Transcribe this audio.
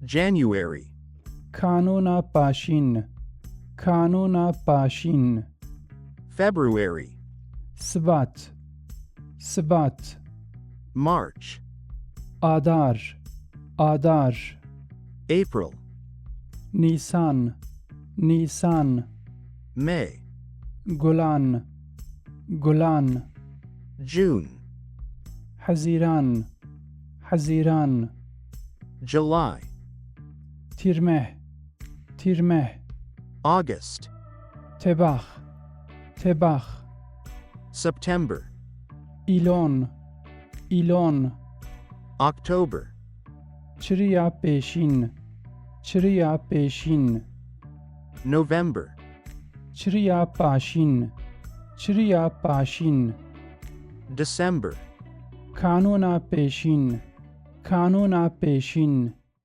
January, کانونا پاشین کانونا پاشین February, سبات سبات March, آذار آذار April, نیسان نیسان May, گلان گلان June, حزیران حزیران July, تیرمه تیرمه August, تباخ تباخ September, ایلون ایلون October, چریا پیشین چریا پیشین November, چریا پاشین چریا پاشین December, کانونا پیشین کانونا پیشین